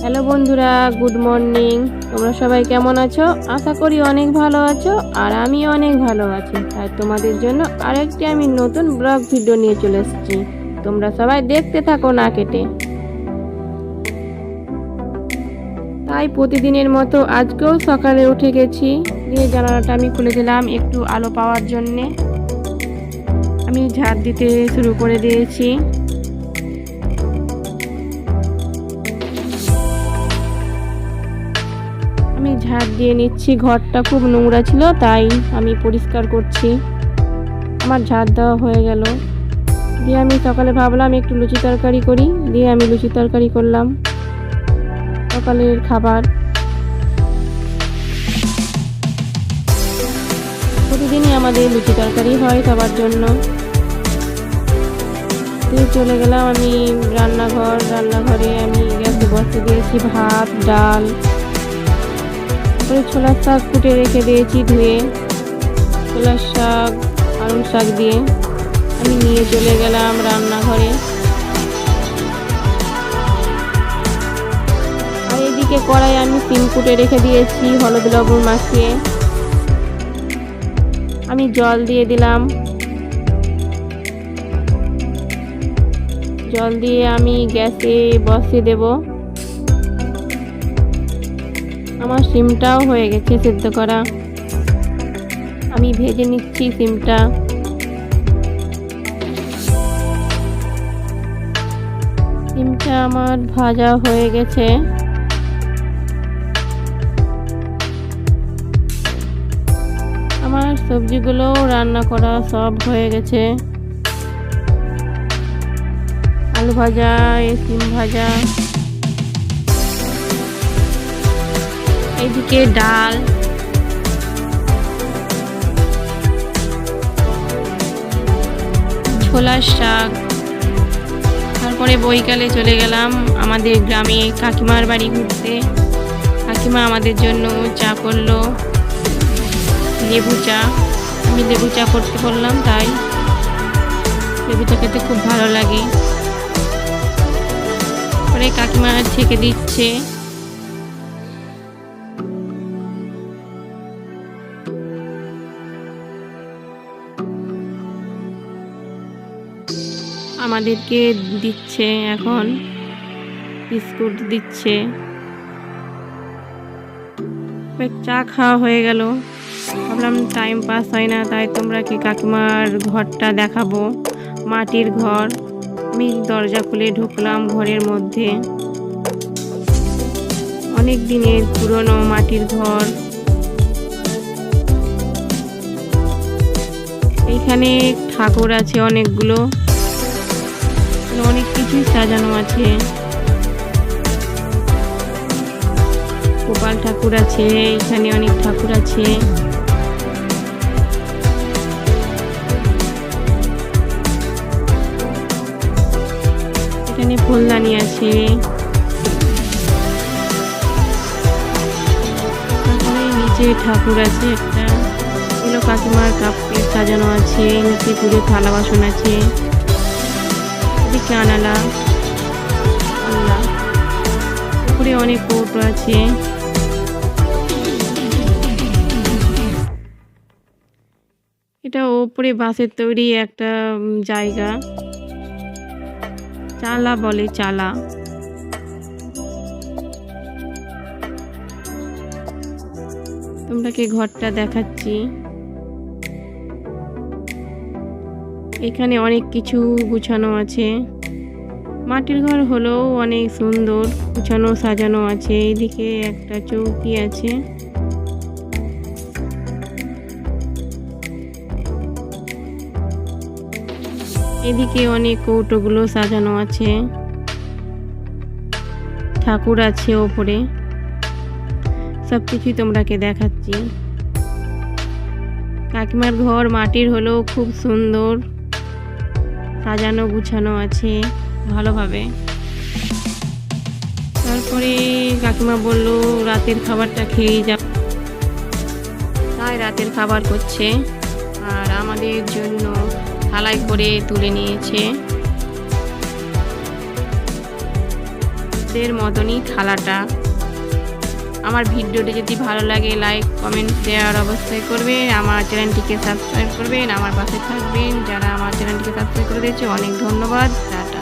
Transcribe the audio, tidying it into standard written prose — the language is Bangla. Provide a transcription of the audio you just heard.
হ্যালো বন্ধুরা, গুড মর্নিং। তোমরা সবাই কেমন আছো? আশা করি অনেক ভালো আছো, আর আমি অনেক ভালো আছি। তাই তোমাদের জন্য আরেকটি আমি নতুন ব্লগ ভিডিও নিয়ে চলে এসেছি। তোমরা সবাই দেখতে থাকো না কেটে। তাই প্রতিদিনের মতো আজকেও সকালে উঠে গেছি, দিয়ে জানালাটা আমি খুলে দিলাম একটু আলো পাওয়ার জন্যে। আমি ঝাড় দিতে শুরু করে দিয়েছি। আমি ঝাড় দিয়ে নিচ্ছি, ঘরটা খুব নোংরা ছিল তাই আমি পরিষ্কার করছি। আমার ঝাড় দেওয়া হয়ে গেল, দিয়ে আমি সকালে ভাবলাম একটু লুচি তরকারি করি, দিয়ে আমি লুচি তরকারি করলাম সকালের খাবার। প্রতিদিনই আমাদের লুচি তরকারি হয় সবার জন্য। দিয়ে চলে গেলাম আমি রান্নাঘরে আমি গ্যাসে বসিয়ে দিয়েছি ভাত, ডাল, ছোলার শাক কুটে রেখে দিয়েছি ধুয়ে। ছোলার শাক, পালং শাক দিয়ে আমি নিয়ে চলে গেলাম রান্নাঘরে। আর এদিকে কড়াই আমি সিম কুটে রেখে দিয়েছি হলুদ লবণ মাখিয়ে। আমি জল দিয়ে দিলাম, জল দিয়ে আমি গ্যাসে বসিয়ে দেব। আমার সিমটাও হয়ে গেছে সেদ্ধ করা। আমি ভেজে নিচ্ছি সিমটা। সিমটা আমার ভাজা হয়ে গেছে। আমার সবজিগুলো রান্না করা সব হয়ে গেছে। আলু ভাজা, সিম ভাজা, এইদিকে ডাল, ছোলার শাক। তারপরে বৈকালে চলে গেলাম আমাদের গ্রামে কাকিমার বাড়ি ঘুরতে। কাকিমা আমাদের জন্য চা করলো, লেবু চা। আমি লেবু চা করতে বললাম, তাই লেবু চা খেতে খুব ভালো লাগে। পরে কাকিমা ছেঁকে দিচ্ছে। আমাদেরকে দিচ্ছে, এখন বিস্কুট দিচ্ছে। চা খাওয়া হয়ে গেল। ভাবলাম টাইম পাস হয় না, তাই তোমরা কি কাকিমার ঘরটা দেখাবো। মাটির ঘর। আমি দরজা খুলে ঢুকলাম ঘরের মধ্যে। অনেক দিনের পুরনো মাটির ঘর। এখানে ঠাকুর আছে অনেকগুলো, অনেক কিছুই সাজানো আছে। গোপাল ঠাকুর আছে, এখানে অনেক ঠাকুর আছে। এখানে ফুলদানি আছে। তারপরে নিচে ঠাকুর আছে একটা। এগুলো কাকিমার কাপ প্লেট সাজানো আছে। নিচে পুজোর থালা বাসন আছে। জানালা, আল্লাহ, উপরে অনেক কৌটো আছে। এটা উপরে বাঁশের তৈরি একটা জায়গা, চালা বলে, চালা। তোমরাকে ঘরটা দেখাচ্ছি। এখানে অনেক কিছু গুছানো আছে। মাটির ঘর হলেও অনেক সুন্দর গুছানো সাজানো আছে। এদিকে একটা চৌকি আছে। এদিকে অনেক কৌটোগুলো সাজানো আছে। ঠাকুর আছে ওপরে। সবকিছুই তোমরাকে দেখাচ্ছি। কাকিমার ঘর মাটির হলেও খুব সুন্দর সাজানো গুছানো আছে ভালোভাবে। তারপরে কাকিমা বলল রাতের খাবারটা খেয়ে যাব, তাই রাতের খাবার করছে। আর আমাদের জন্য থালায় করে তুলে নিয়েছে। ভাতের মতনই থালাটা। আমার ভিডিওটি যদি ভালো লাগে লাইক কমেন্ট শেয়ার অবশ্যই করবেন, আমার চ্যানেলটিকে সাবস্ক্রাইব করবেন, আমার পাশে থাকবেন। যারা আমার চ্যানেলটিকে সাবস্ক্রাইব করে দিয়েছে অনেক ধন্যবাদ। টাটা।